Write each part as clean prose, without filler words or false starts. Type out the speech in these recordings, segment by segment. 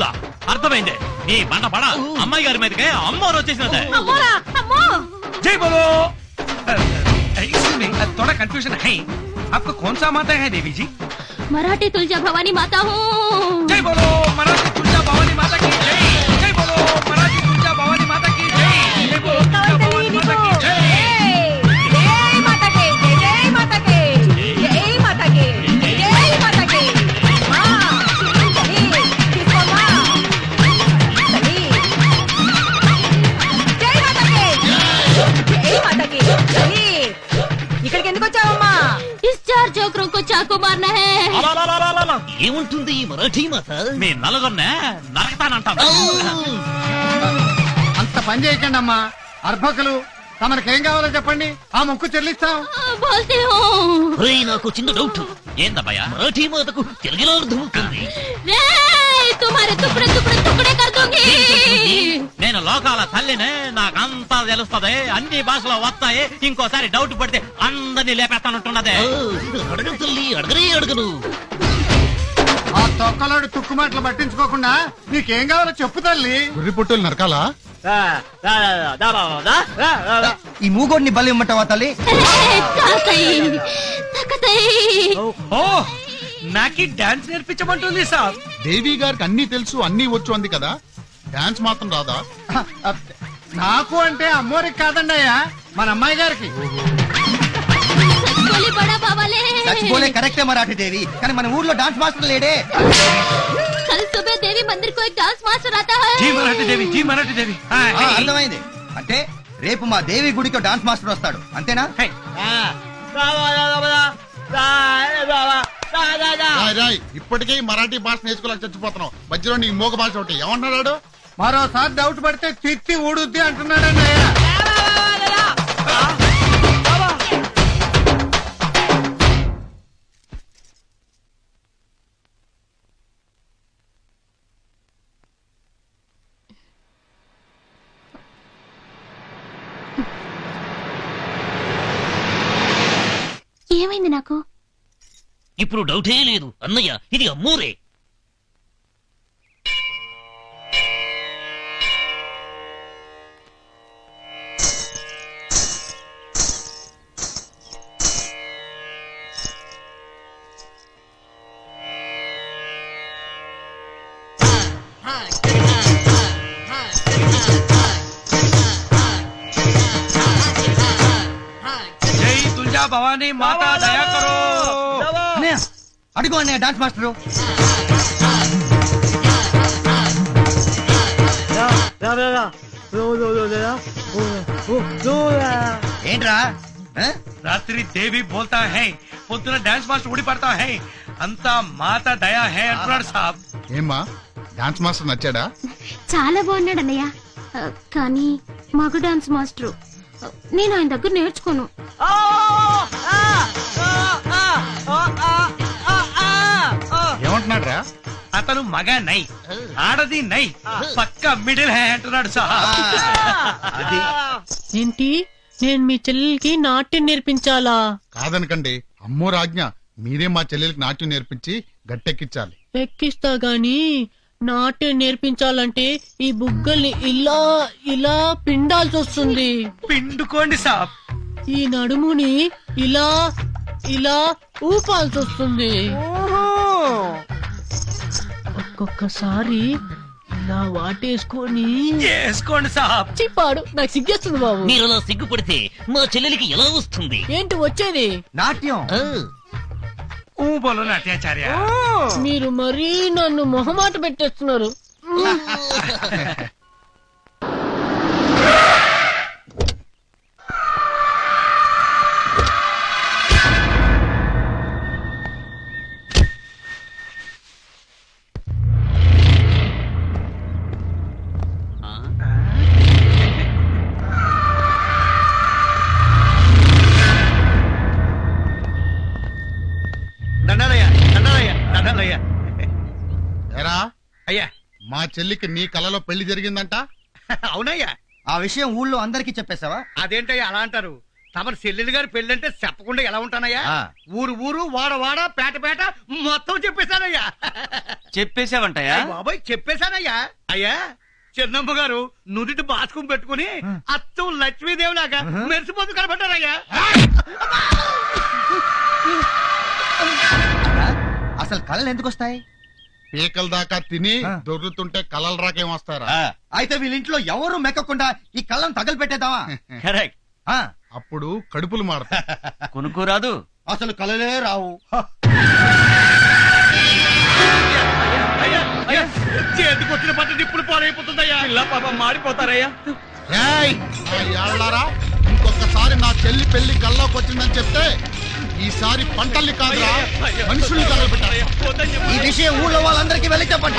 అప్పులా అర్థమైంది నీ బండ పడ అమ్మాయి గారి మీదకే అమ్మవారు వచ్చేసినదే जय बोलो इसमें थोड़ा कंफ्यूजन है आपको कौन सा माता है देवी जी मराठी तुलजा भवानी माता हूँ जय बोलो मराठी तुलजा भवानी माता की जय जय बोलो मराठी तुलजा भवानी माता की जय जय बोलो तुलजा भवानी माता की जय जय माता के जय माता के जय माता के जय माता के माँ चली किसको माँ चली जय माता के जय माता के चली ఇక్కడికి ఎందుకు వచ్చావమ్మా इस चार चौकरों को चाकू मारना है ఏముంటుంది ఈ మరాఠీ మాత మీ నలుగురినే నరకతానంటాను అంత పని చేయకండి అమ్మా అర్భకులు తమకేం కావాలో చెప్పండి ఆ మొక్కు చెల్లిస్తాం बोलती हूँ ఒరేయ్, నాకు చిన్న డౌట్ ఏందబ్బయ్యా మరాఠీ మాతకు తెలుగులో అర్థమవుతుంది रे तुम्हारे टुकड़े टुकड़े टुकड़े कर दूंगी నేను లోకాల తల్లినే నాకంతా తెలుస్తది అన్ని భాషలో వస్తాయి ఇంకోసారి డౌట్ పడితే అందరినీ లేపేస్తానంటున్నదే అడగను తల్లి, అడగనే అడగను. ఆ తొక్కలోడు తుక్కు మాటలు పట్టించుకోకుండా నీకేం కావాలో చెప్పు తల్లి గుర్రి పుట్టులు నరకాలా ఈ మూగోడిని బలి ఇమ్మంటావా తల్లి ఓ నాకి డాన్స్ నేర్పించమంటుంది సార్ దేవి గారికి అన్ని తెలుసు అన్ని వచ్చు అంది కదా డాన్స్ మాత్రం రాదా నాకు అంటే అమ్మోరికి కాదండి అయ్యా మన అమ్మాయి గారికి बड़ा बाबा ले చచ్చిపోలే కరెక్టే మరాఠీ దేవి కానీ మన ఊర్లో డాన్స్ మాస్టర్ లేడే कल सुबह देवी मंदिर को एक डांस मास्टर आता है జీ మరాఠీ దేవి జీ మరాఠీ దేవి అర్థమైంది అంటే రేపు మా దేవి గుడికి డాన్స్ మాస్టర్ వస్తాడు అంతేనా ఇప్పటికే మరాఠీ భాష నేర్చుకోలేక చచ్చిపోతున్నావు మధ్యలో నీ మూగ భాష ఒకటి ఏమన్నాడు మరోసారి డౌట్ పడితే తిత్తి ఊడుద్ది అంటున్నాడండి అయ్యా ఏమైంది నాకు ఇప్పుడు డౌటే లేదు అన్నయ్య, ఇది అమ్మూరే. జై తులజా భవానీ మాతా దయా కరో అన్నయ్య అడుగు అన్నయ్య డాన్స్ మాస్టరు ఏంట్రా రాత్రి దేవి బోల్తా హై పొద్దున డాన్స్ మాస్టర్ ఊడి పడతా హై అంతా మాతా దయా హై అంటున్నాడు సాబ్ ఏమ్మా డాన్స్ మాస్టర్ నచ్చాడా చాలా బాగున్నాడు అన్నయ్య కానీ మగ డాన్స్ మాస్టర్ నేను ఆయన దగ్గర నేర్చుకోను ఏమంటున్నాడు రా అతను మగ నై ఆడది నై పక్క మిడిల్ హై అంటున్నాడు సాబ్ ఏంటి నేను మీ చెల్లెలకి నాట్యం నేర్పించాలా? కాదనకండి అమ్మో రాజ్ఞ మీరే మా చెల్లెలకి నాట్యం నేర్పించి గట్టెక్కించాలి ఎక్కిస్తా గాని నాట్యం నేర్పించాలంటే ఈ బుగ్గల్ని ఇలా ఇలా పిండాల్సి వస్తుంది. పిండుకోండి సాబ్ ఈ నడుముని ఇలా ఇలా ఊపాల్సి వస్తుంది. ఒక్కొక్కసారి ఇలా వాటేసుకొని వేసుకోండి సాబ్ చిప్పాడు నాకు సిగ్గేస్తుంది బాబు. మీరు అలా సిగ్గుపడితే మా చెల్లెలికి ఎలా వస్తుంది? ఏంటి వచ్చేది? నాట్యం ఆ, బోలో నాట్యాచార్య మీరు మరీ నన్ను మొహమాట పెట్టేస్తున్నారు. దండాలయ్య దండాలయ్య దండాలయ్య ఎరా అయ్యా మా చెల్లికి నీ కలలో పెళ్లి జరిగిందంట అవునయ్యా ఆ విషయం ఊళ్ళో అందరికీ చెప్పేశావా అదేంటయ్యా అలా అంటారు తమ చెల్లెలు గారి పెళ్ళంటే చెప్పకుండా ఎలా ఉంటానయ్యా? ఊరు ఊరు వాడ వాడ పేట పేట మొత్తం చెప్పేశానయ్యా. చెప్పేశావంటయా? బాబాయ్ చెప్పేశానయ్యా. అయ్యా చిన్నమ్మ గారు నుదుటి బాస్కం పెట్టుకుని అచ్చం లక్ష్మీదేవిలాగా మెరిసిపోతూ కనబడ్డారయ్యా. అసలు కళలు ఎందుకు వస్తాయి? పీకల దాకా తిని దొర్లుతుంటే కలలు రాకేం వస్తారా? అయితే వీళ్ళింట్లో ఎవరు మెక్కకుండా ఈ కళ్ళను తగలు పెట్టేద్దామా? కరెక్ట్. అప్పుడు కడుపులు మాడతా. కొనుక్కోరాదు. అసలు కళలే రావు. చేతికి వచ్చిన పట్టు ఇప్పుడు పాడైపోతుందయ్యా. ఇలా పాపం మాడిపోతారయ్యా. ఏయ్, నా యాళ్ళారా, ఇంకొకసారి నా చెల్లి పెళ్లి కల్లోకి వచ్చిందని చెప్తే ఈసారి పంటల్ని కాదురా మనుషుల్ని తగలబెట్టారు. ఈ విషయం ఊళ్ళో వాళ్ళందరికీ వెళ్ళి చెప్పండి.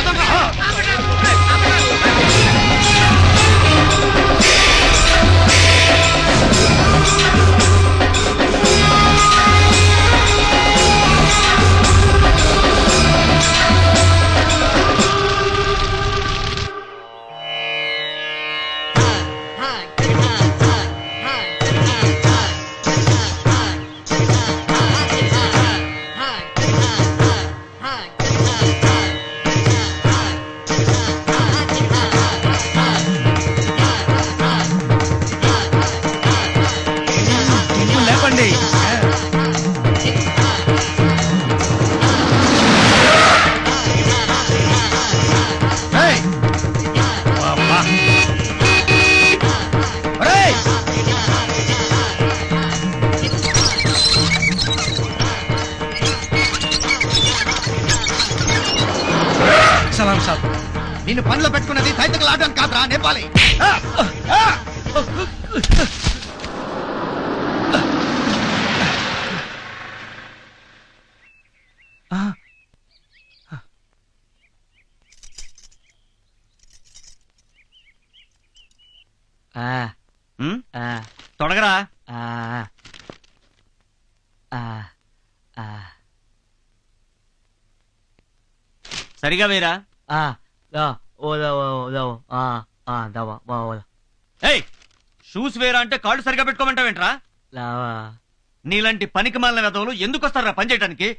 లేపండి. సలాం సాబ్. నిన్ను పనిలో పెట్టుకున్నది సైతకులు ఆడడానికి కాదురా, నేపాలి. తొడగరా. సరిగా వేరా. షూస్ వేరా అంటే కాళ్ళు సరిగా పెట్టుకోమంటావేంట్రా? నీలాంటి పనికి మాలిన వెధవులు ఎందుకు వస్తారా పని చేయడానికి?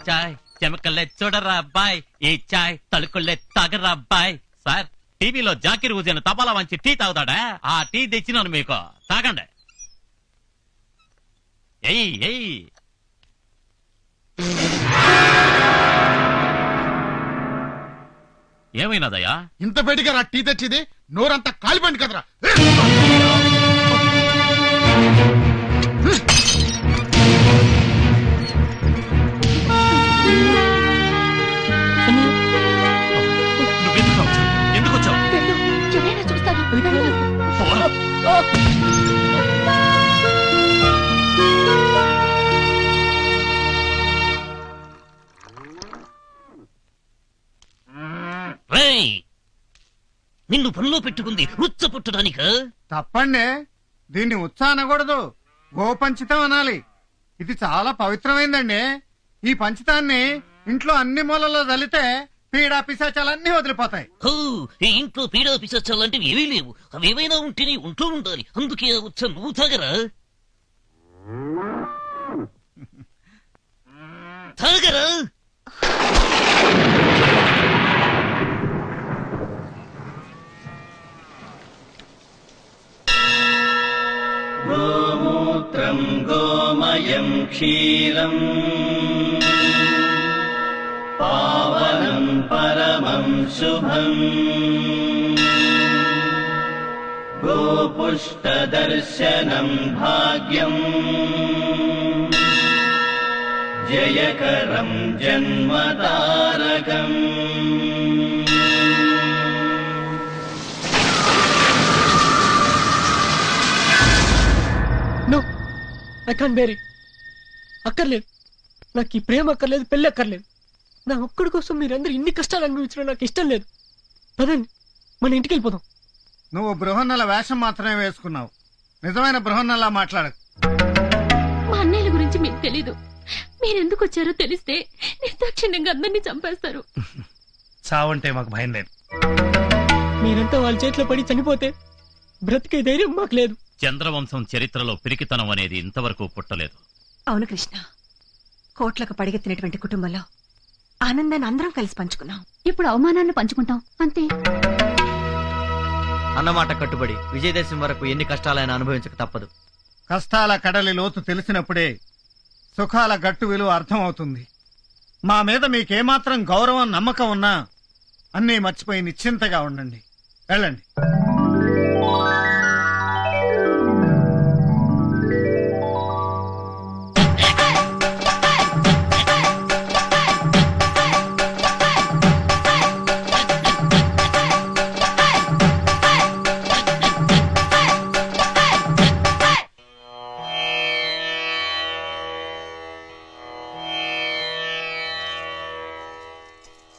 చాయ్ చెమకల్లే చూడరా అబ్బాయి, ఈ చాయ్ తలుకుల్లే తాగరా అబ్బాయి. సార్, టీవీలో జాకిర్ హుసేన్ తపాలా వంచి టీ తాగుతాడా? ఆ టీ తెచ్చినాను మీకు, తాగండి. ఎయ్ ఎయ్. ఏమైనాదయ్యా? ఇంత వేడిగా రా టీ తెచ్చిది, నోరంతా కాలిపోయింది కదరా. ఎందుకు వచ్చావు? ఎవరైనా చూస్తారు. నిన్ను పనిలో పెట్టుకుంది ఉచ్చ పుట్టడానిక? తప్పండి, దీన్ని ఉత్సాహ అనకూడదు, గోపంచితం అనాలి. ఇది చాలా పవిత్రమైందండి. ఈ పంచితాన్ని ఇంట్లో అన్ని మూలలో చల్లితే పీడా పిశాచాలన్నీ వదిలిపోతాయి. ఈ ఇంట్లో పీడా పిశాచాలంటివి ఏవీ లేవు. అవేమైనా ఉంటే నీ ఒంట్లో ఉండాలి. అందుకే ఉచ్చ నువ్వు తాగరా. తాగరా. గోమూత్రం గోమయం క్షీరం పావనం పరమం శుభం గోపుష్టదర్శనం భాగ్యం జయకరం జన్మతారకం. No I can't bear it. అక్కర్లేదు, నాకు ఈ ప్రేమ అక్కర్లేదు, పెళ్ళి అక్కర్లేదు. నా ఒక్కడి కోసం మీరందరూ ఇన్ని కష్టాలు అనుభవించడం నాకు ఇష్టం లేదు. పదండి, మన ఇంటికి వెళ్ళిపోదాం. నువ్వు బృహన్నల వేషం మాత్రమే వేసుకున్నావు, నిజమైన బృహన్నలా మాట్లాడకు. మా అన్నయ్యల గురించి మీకు తెలీదు. మీరెందుకు వచ్చారో తెలిస్తే నిర్దాక్షిణ్యంగా అందరినీ చంపేస్తారు. చావంటే మాకు భయం లేదు. మీరంతా వాళ్ళ చేతిలో పడి చనిపోతే బ్రతికే ధైర్యం మాకు లేదు. చంద్రవంశం చరిత్రలో పిరికితనం అనేది ఇంతవరకు పుట్టలేదు. అవును కృష్ణ, కోట్లకు పడిగెత్తినటువంటి కుటుంబంలో ఆనందాన్ని అందరం కలిసి పంచుకున్నాం. ఇప్పుడు అవమానాన్ని పంచుకుంటాం అంతే. అన్నమాట కట్టుబడి విజయదశమి వరకు ఎన్ని కష్టాలైనా అనుభవించక తప్పదు. కష్టాల కడలి లోతు తెలిసినప్పుడే సుఖాల గట్టు విలువ అర్థం అవుతుంది. మా మీద మీకేమాత్రం గౌరవం నమ్మకం ఉన్నా అన్నీ మర్చిపోయి నిశ్చింతగా ఉండండి. వెళ్ళండి.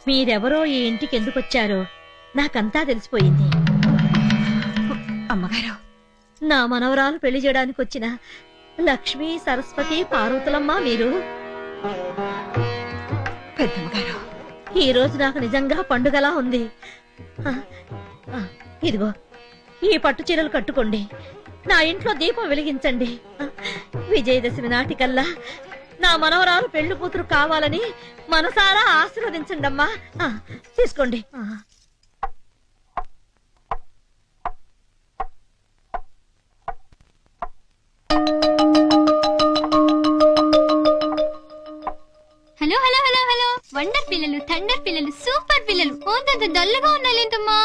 మీరెవరో ఈ ఇంటికి ఎందుకు వచ్చారో నాకంతా తెలిసిపోయింది. అమ్మగారు, నా మనవరాలు పెళ్లి చేయడానికి వచ్చిన లక్ష్మి, సరస్వతి, పార్వతులమ్మ మీరు. పెద్దమ్మగారు, ఈ రోజు నాకు నిజంగా పండుగలా ఉంది. ఇదిగో ఈ పట్టు చీరలు కట్టుకోండి, నా ఇంట్లో దీపం వెలిగించండి. విజయదశమి నాటికల్లా నా మనవరాలు పెళ్లి కూతురు కావాలని మనసారా ఆశీర్వదించండి అమ్మా. తీసుకోండి. Hello hello hello hello, wonder పిల్లలు, థండర్ పిల్లలు, సూపర్ పిల్లలు. ఓంతంత డల్లుగా ఉన్నాలేంటమ్మా?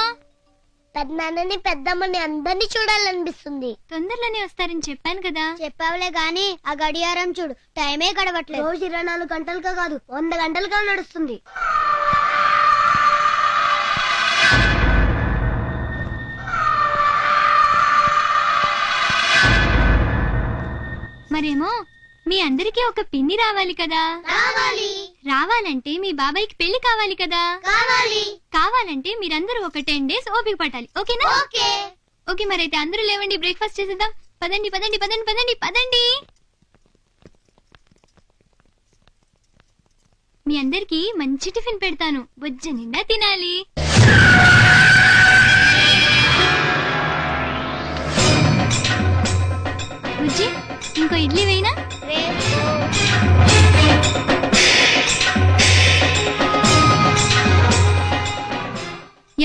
పెద్దనాన్నని పెద్దమ్మని అందరినీ చూడాలనిపిస్తుంది. తొందరలోనే వస్తారని చెప్పాను కదా. చెప్పావులే గాని ఆ గడియారం చూడు, టైమే గడవట్లేదు. రోజు 24 గంటలుగా కాదు 100 గంటలుగా నడుస్తుంది. మరేమో మీ అందరికీ ఒక పిన్ని రావాలి కదా. రావాలంటే మీ బాబాయ్కి పెళ్లి కావాలి కదా. కావాలంటే మీరందరూ ఒక 10 days ఓపిక పట్టాలి. ఓకేనా? ఓకే, మరైతే అందరూ లేవండి, బ్రేక్ఫాస్ట్ చేసేద్దాం. పదండి పదండి పదండి పదండి పదండి. మీ అందరికి మంచి టిఫిన్ పెడతాను, బొజ్జ నిండా తినాలి. బుజ్జి, ఇంకో ఇడ్లీ వేయినా?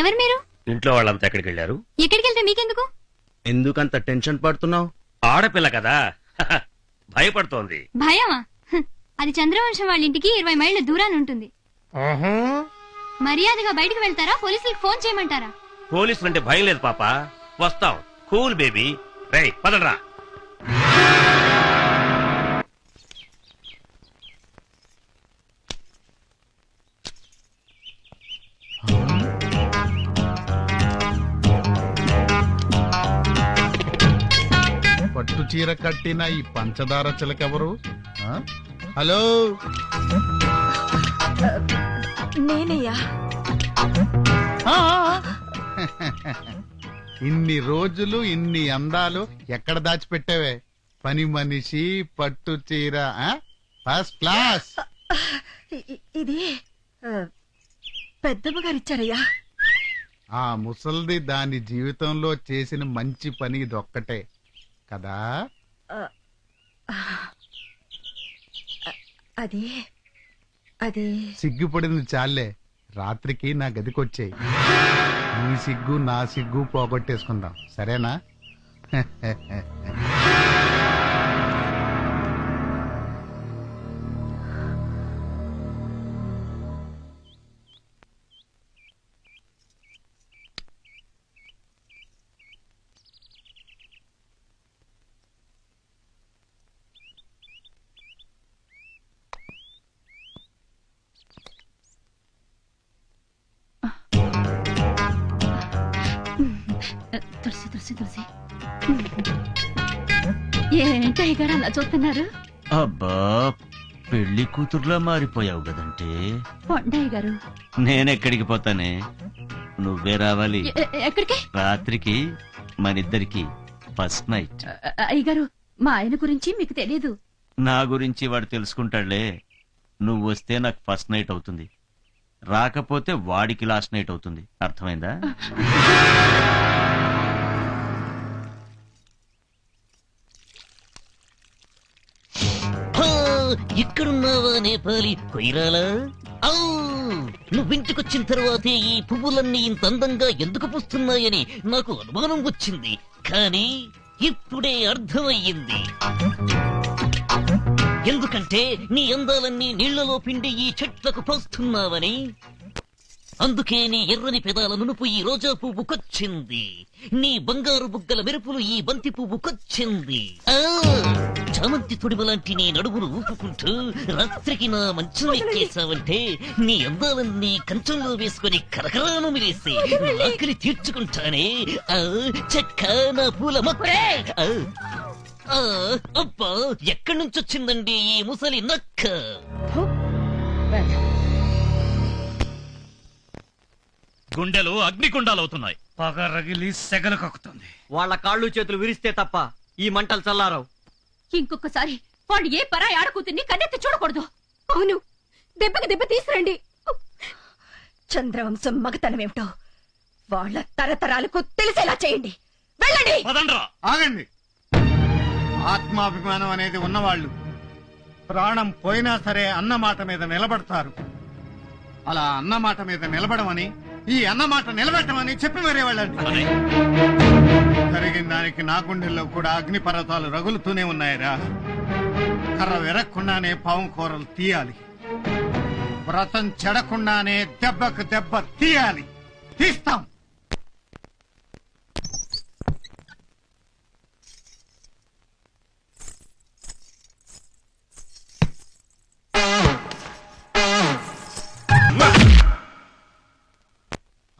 ఎవరు మీరు? ఇంట్లో వాళ్ళంతా ఎక్కడికి వెళ్ళారు? ఎక్కడికి వెళ్తే మీకెందుకు? ఎందుకంత టెన్షన్ పడుతున్నావు? ఆడపిల్ల కదా భయపడుతోంది. భయమా? అది చంద్రవంశం వాళ్ళ ఇంటికి 20 మైళ్ళ దూరాన్ని ఉంటుంది. మర్యాదగా బయటకు వెళ్తారా, పోలీసులకు ఫోన్ చేయమంటారా? పోలీసులంటే భయం లేదు పాప, వస్తాం. Cool baby. రేయ్ పదరా. పట్టు చీర కట్టిన ఈ పంచదార చిలకెవరు? ఆ? హలో, నేనయ్యా. ఇన్ని రోజులు ఇన్ని అందాలు ఎక్కడ దాచిపెట్టావే? పని మనిషి, పట్టు చీర, ఫస్ట్ క్లాస్. ఇది పెద్దమ్మగారు ఇచ్చారయ్యా. ఆ ముసల్ది దాని జీవితంలో చేసిన మంచి పని ఇదొక్కటే కదా. అది అది సిగ్గుపడింది చాలే, రాత్రికి నా గదికొచ్చేయి. నీ సిగ్గు నా సిగ్గు పోగొట్టేసుకుందాం, సరేనా? తులసి తులసి తులసి. ఏంటయ్య గారు అలా చూస్తున్నారు? అబ్బా పెళ్లి కూతురులా మారిపోయావు కదంటే. పొండయ్య గారు. నేనెక్కడికి పోతానే, నువ్వే రావాలి. ఎక్కడికి? రాత్రికి మనిద్దరికి ఫస్ట్ నైట్. అయ్యగారు, మా ఆయన గురించి మీకు తెలియదు. నా గురించి వాడు తెలుసుకుంటాడులే. నువ్వు వస్తే నాకు ఫస్ట్ నైట్ అవుతుంది, రాకపోతే వాడికి లాస్ట్ నైట్ అవుతుంది. అర్థమైందా? ఇక్కడున్నావా నేపాలి కొయిరాలా? నువ్వింటికొచ్చిన తర్వాతే ఈ పువ్వులన్నీ ఇంత అందంగా ఎందుకు పూస్తున్నాయని నాకు అనుమానం వచ్చింది, కానీ ఇప్పుడే అర్థమయ్యింది. ఎందుకంటే నీ అందాలన్నీ నీళ్లలో పిండి ఈ చెట్లకు పోస్తున్నావని. అందుకే నీ ఎర్రని పెదాల నునుపు ఈ రోజా పువ్వుకొచ్చింది, నీ బంగారు బుగ్గల మెరుపులు ఈ బంతి పువ్వుకొచ్చింది. చామంతి తొడిమలాంటి నీ నడుమును ఊపుకుంటూ రాత్రికి నా మంచం ఎక్కేశావంటే నీ అందాలన్నీ కంచంలో వేసుకుని కరకరాను మిలేసి ఆకలి తీర్చుకుంటానే. చెక్క నా పూల మొక్క. అబ్బా, ఎక్కడి నుంచి వచ్చిందండి ఈ ముసలి నక్క? గుండెలు అగ్నిగుండాలవుతున్నాయి. పగ రగిలి సెగలు కక్కుతుంది. వాళ్ళ కాళ్ళు చేతులు విరిస్తే తప్ప ఈ మంటలు చల్లారవు. ఇంకొకసారి వాళ్ళు ఏ పరాయి ఆడకూతుర్ని కన్నెత్తి చూడకూడదు. అవును, దెబ్బకి దెబ్బ తీసురండి. చంద్రవంశం మగతనమేమిటో వాళ్ళ తరతరాలకు తెలిసేలా చేయండి. వెళ్ళండి. ఆగండి. ఆత్మాభిమానం అనేది ఉన్నవాళ్ళు ప్రాణం పోయినా సరే అన్నమాట మీద నిలబడతారు. అలా అన్నమాట మీద నిలబడమని, ఈ అన్నమాట నిలబెట్టమని చెప్పి మరే వెళ్ళండి. జరిగిన దానికి నా గుండెల్లో కూడా అగ్ని పర్వతాలు రగులుతూనే ఉన్నాయిరా. కర్ర వెరక్కుండానే పాము కూరలు తీయాలి, వ్రతం చెడకుండానే దెబ్బకు దెబ్బ తీయాలి. తీస్తాం.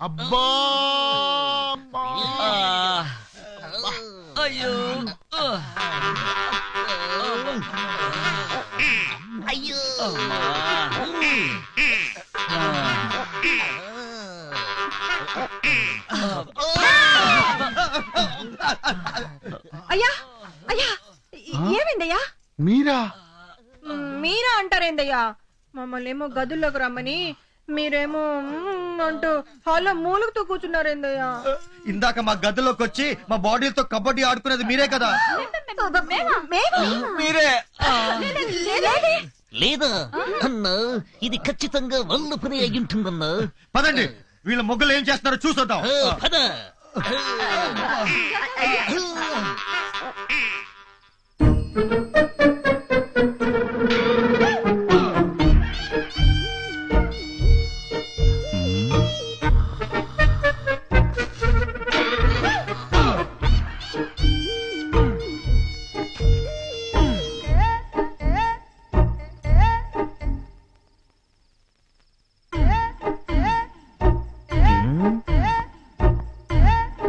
అబ్బా అయ్యో, అయ్యో, అయ్యా అయ్యా, ఏమైందయ్యా? మీరా? మీరా అంటారేందయ్యా? మమ్మల్ని ఏమో గదుల్లోకి రమ్మని మీరేమో అంటూ హాల్లో మూలుగుతూ కూర్చున్నారేందయ్యా? ఇందాక మా గదిలోకి వచ్చి మా బాడీతో కబడ్డీ ఆడుకునేది మీరే కదా? మీరే. లేదా అన్నా, ఇది ఖచ్చితంగా వల్ల పని అయి ఉంటుందన్నా. పదండి, వీళ్ళ మొగ్గలు ఏం చేస్తున్నారో చూసొద్దాం. పద.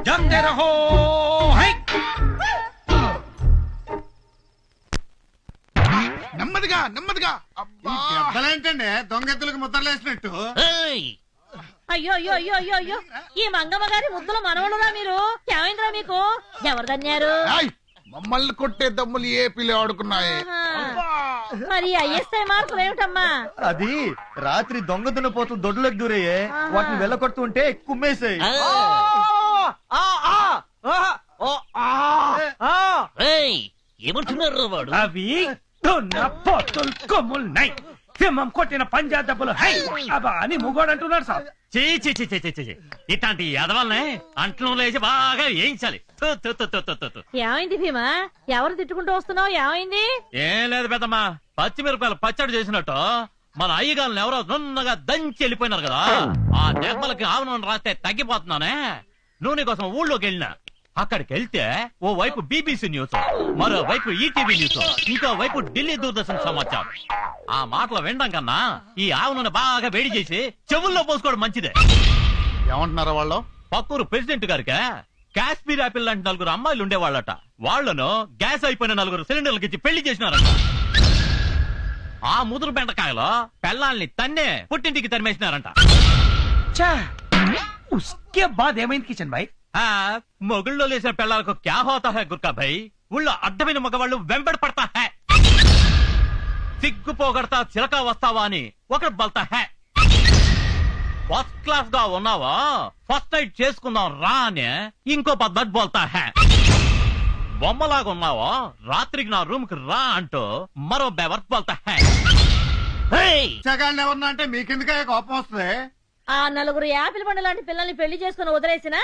జగతే రహో. హై! నెమ్మదిగా నెమ్మదిగా. ఈ దెబ్బలేంటండి దొంగెత్తులకు ముద్రలేసినట్టు? అయ్యో అయ్యో అయ్యో అయ్యో అయ్యో, ఈ మంగమ్మ గారి ముద్దుల మనవలురా మీరు. ఏమైందిరా మీకు? ఎవరు దన్నారు? మమ్మల్ని కొట్టే దమ్ములు ఏ పిల్లి ఆడుకున్నాయి. మరి ఐఎస్ఐ మార్కులు ఏమిటమ్మా? అది రాత్రి దొంగ పోతూ దొడ్లోకి దూరయ్యే, వాటిని వెళ్ళకొడుతూ ఉంటే కుమ్మేసాయి. ఏమంటున్నారు వాడు? అవి పొత్తులు కొమ్ములున్నాయి. సింహం కొట్టిన పంజా దెబ్బలు హై అబ్బా అని ముగోడు అంటున్నాడు సార్. చీ చీ చీ చీ చీ చీ. ఇట్లాంటి ఎదవల్ని అంట్లో లేచి బాగా వేయించాలి. ఏమైంది భీమా? ఎవరు తిట్టుకుంటూ వస్తున్నావు? ఏమైంది? ఏం లేదు పెద్దమ్మా, పచ్చిమిరపకాయలు పచ్చడి చేసినట్టు మన అయ్యగాళ్ళని ఎవరో నున్నగా దంచి వెళ్ళిపోయినారు కదా. ఆ దెబ్బలకి ఆవు నూనె రాస్తే తగ్గిపోతున్నానే. నూనె కోసం ఊళ్ళోకి వెళ్ళినా. అక్కడికి వెళ్తే ఓ వైపు బీబీసీ న్యూస్, మరో వైపు ఈటీవీ న్యూస్, ఇంకో వైపు ఢిల్లీ దూరదర్శన్ సమాచారం. ఆ మాటలు వినడం కన్నా ఈ ఆవు నూనె బాగా వేడి చేసి చెవుల్లో పోసుకోవడం మంచిదే. ఏమంటున్నారా వాళ్ళు? పక్కూరు ప్రెసిడెంట్ గారికి కాశ్మీర్ యాపిల్ లాంటి 4 అమ్మాయిలు ఉండేవాళ్ళట. వాళ్ళను గ్యాస్ అయిపోయిన 4 సిలిండర్లకి ఇచ్చి పెళ్లి చేసినారట. ఆ ముదురు బెండకాయలో పెళ్ళాల్ని తన్నే పుట్టింటికి తరిమేసినారంట. ఉస్కే బాద్ ఏమైంది కిషన్ భాయ్? మొగుళ్ళో లేసిన పెళ్ళాలకు క్యా హోతా హై గుర్కా భాయ్. ఊళ్ళో అడ్డమైన మగవాళ్ళు వెంబడి పడతా హై. సిగ్గు పోగొడతా చిలక వస్తావా అని ఒకడు బల్తా హై. ఫస్ట్ క్లాస్ గా ఉన్నావా, ఫస్ట్ నైట్ చేసుకుందాం రా అని ఇంకో పద్ధతి బోల్తా హై. బొమ్మలాగా ఉన్నావా, రాత్రికి నా రూమ్ కి రా అంటూ మరో బెవర్త్ బోల్తా హై. ఎవరన్నా అంటే మీకెందుకే కోపం వస్తుంది? ఆ 4 యాపిల్ పండు లాంటి పిల్లల్ని పెళ్లి చేసుకుని వదిలేసిన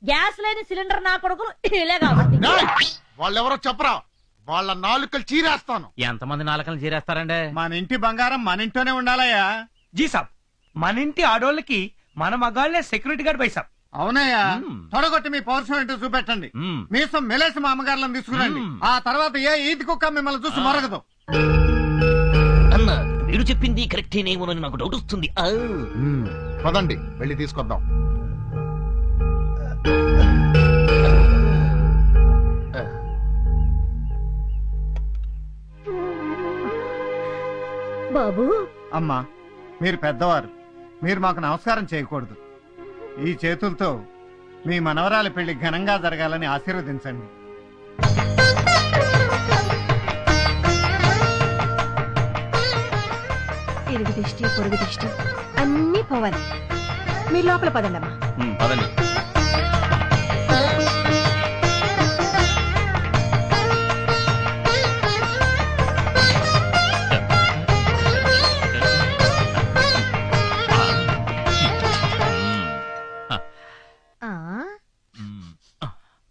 గ్యాస్ లేని సిలిండర్ నా కొడుకులు ఇలే కాబట్టి. వాళ్ళెవరో చెప్పరా, వాళ్ళ నాలుకలు చీరేస్తాను. ఎంతమంది నాలుకలు చీరేస్తారండి? మన ఇంటి బంగారం మన ఇంట్లోనే ఉండాలయ్యా. జీ సాబ్, మన ఇంటి ఆడోళ్ళకి మన మగాళ్లే సెక్యూరిటీ గార్డ్ బై సాబ్. అవునయ్యా, తొడగొట్టి మీ పౌరుషం ఏంటో చూపెట్టండి. మీసం మెలేసి మా అమ్మగారులను తీసుకురండి. ఆ తర్వాత ఏ ఈది కుక్క మిమ్మల్ని చూసి మొరగదు. అన్న వీడు చెప్పింది కరెక్టేనేమోనని నాకు డౌట్ వస్తుంది. పదండి వెళ్ళి తీసుకొద్దాం. బాబు, అమ్మా మీరు పెద్దవారు, మీరు మాకు నమస్కారం చేయకూడదు. ఈ చేతులతో మీ మనవరాలి పెళ్లి ఘనంగా జరగాలని ఆశీర్వదించండి. ఇరుగు దిష్టి పొరుగు దిష్టి అన్ని పోవాలి. మీరు లోపల పదండమ్మా. పదండి.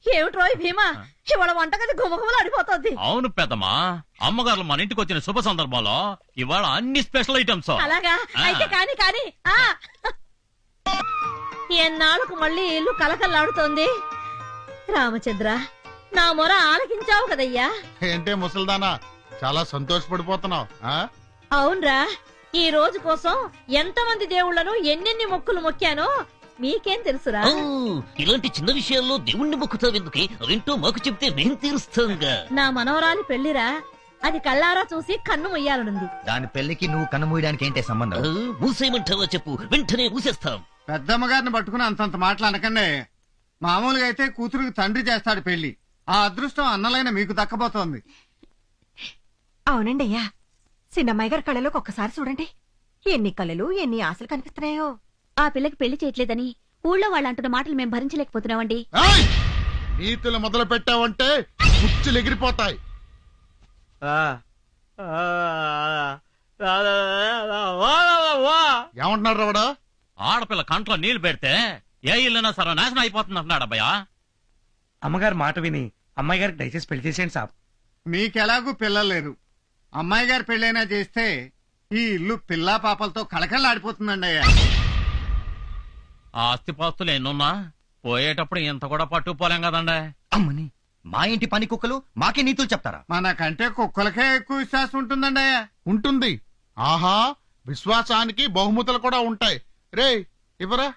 ఏమిట్రోయ్ భీమా, ఇవాళ వంటగది గుమగుమలు అడిపోతుంది. అవును పెద్దమ్మా, అమ్మగారు మన ఇంటికి వచ్చిన శుభ సందర్భంలో ఇవాళ అన్ని స్పెషల్ ఐటమ్స్. అలాగా అయితే కాని కాని. ఎన్నాళ్ళకు మళ్ళీ ఇల్లు కలకల్లాడుతోంది. రామచంద్ర, నా మొర ఆలకించావు కదయ్యా. ఏంటే ముసల్దానా, చాలా సంతోషపడిపోతున్నావు? అవునరా, ఈ రోజు కోసం ఎంతమంది దేవుళ్లను ఎన్నెన్ని మొక్కులు మొక్కానో మీకేం తెలుసురా? ఇలాంటి చిన్న విషయాల్లో దేవుణ్ణి మొక్కుతావెందుకే? అవేంటో మాకు చెప్తే మేం తీరుస్తాంగా. నా మనవరాలి పెళ్లిరా, అది కళ్ళారా చూసి కన్ను మొయ్యాలనుంది. దాని పెళ్లికి నువ్వు కన్ను మూయడానికి ఏంటే సంబంధం? మూసేయమంటావా చెప్పు, వెంటనే మూసేస్తాం. పెద్దమ్మ గారిని పట్టుకుని అంతంత మాటలు అనకండి. మామూలుగా అయితే కూతురికి తండ్రి చేస్తాడు పెళ్లి. ఆ అదృష్టం అన్నలైన మీకు దక్కబోతోంది. అవునండి అయ్యా, చిన్నమ్మాయి గారి కళ్ళలోకి ఒక్కసారి చూడండి. ఎన్ని కళలు ఎన్ని ఆశలు కనిపిస్తున్నాయో. ఆ పిల్లకి పెళ్లి చేయట్లేదని ఊళ్ళో వాళ్ళు అంటున్న మాటలు మేము భరించలేకపోతున్నామండి. నీతులు మొదలు పెట్టావంటే కుచ్చులు ఎగిరిపోతాయి. ఏమంటున్నారు రావడా? ఆడపిల్ల కంట్లో నీళ్లు పెడితే ఏ ఇల్లునా సర్వనాశనం అయిపోతుంది అంటున్నాడు అబ్బాయా. అమ్మగారు మాట విని అమ్మాయి గారికి దయచేసి పెళ్లి చేసేయండి సాబ్. మీకెలాగూ పిల్లలు లేరు. అమ్మాయి గారి పెళ్ళైనా చేస్తే ఈ ఇల్లు పిల్లా పాపలతో కళకళలాడిపోతుందండి అయ్యా. ఆ ఆస్తిపాస్తులు ఎన్నున్నా పోయేటప్పుడు ఇంత కూడా పట్టుకుపోలేం కదండి. అమ్మని, మా ఇంటి పని కుక్కలు మాకే నీతులు చెప్తారా? మనకంటే కుక్కలకే ఎక్కువ విశ్వాసం ఉంటుందండి అయ్యా. ఉంటుంది. ఆహా, విశ్వాసానికి బహుమతులు కూడా ఉంటాయి. రే ఇవరా.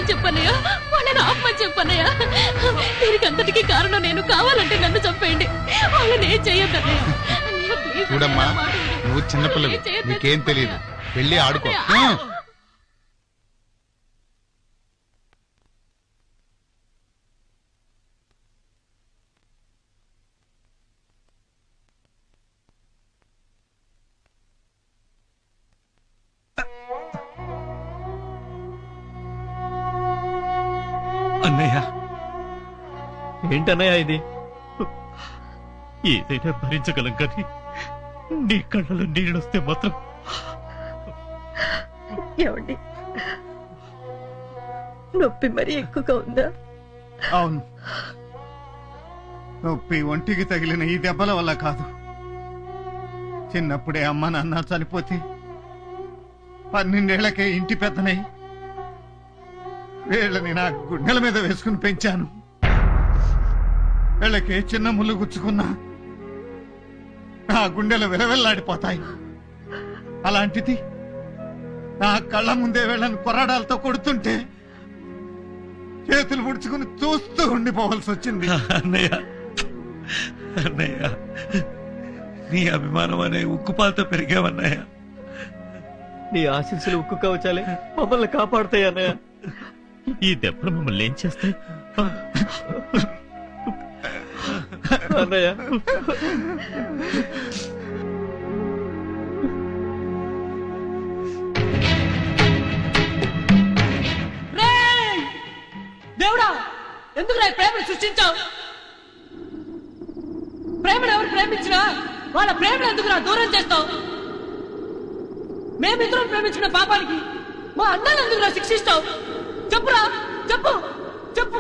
చెప్పన్నయ్యా, వాళ్ళని ఆపమని చెప్పన్నయ్యా. దీనికి అంతటికీ కారణం నేను. కావాలంటే నన్ను చంపేయండి, వాళ్ళని ఏం చెయ్యొద్దన్నయ్యా. చూడమ్మా, నువ్వు చిన్నపిల్లవి, నీకేం తెలియదు. వెళ్ళి ఆడుకో. ఏంటన్నయ్య ఇది? ఏదైనా భరించగలం కానీ నీ కళ్ళలో నీళ్ళొస్తే మాత్రం ఏమండి నొప్పి మరీ ఎక్కువగా ఉందా? అవును, నొప్పి ఒంటికి తగిలిన ఈ దెబ్బల వల్ల కాదు. చిన్నప్పుడే అమ్మ నాన్న చనిపోతే 12 ఏళ్లకే ఇంటి పెద్దనై వీళ్ళని నా గుండెల మీద వేసుకుని పెంచాను. వీళ్ళకి చిన్న ముళ్ళు గుచ్చుకున్నా నా గుండెలు విలవెల్లాడిపోతాయి. అలాంటిది నా కళ్ళ ముందే వీళ్ళని కొరడాలతో కొడుతుంటే చేతులు ముడుచుకుని చూస్తూ ఉండిపోవాల్సి వచ్చింది. అన్నయ్య అన్నయ్య, నీ అభిమానం అనే ఉక్కుపాలతో పెరిగావన్నయ్య. నీ ఆశీస్సులు ఉక్కు కవచాలే మమ్మల్ని కాపాడుతాయి అన్నయ్య. ఈ దెబ్బలు మమ్మల్ని ఏం చేస్తాయి? అన్నయ్య దేవుడా, ఎందుకు నా ప్రేమను సృష్టించావు? ప్రేమను ఎవరు ప్రేమించినా వాళ్ళ ప్రేమను ఎందుకు నా దూరం చేస్తావు? మేమిద్దరం ప్రేమించిన పాపానికి మా అన్నలు ఎందుకు నా శిక్షిస్తావు? చెప్పురా, చెప్పు చెప్పు.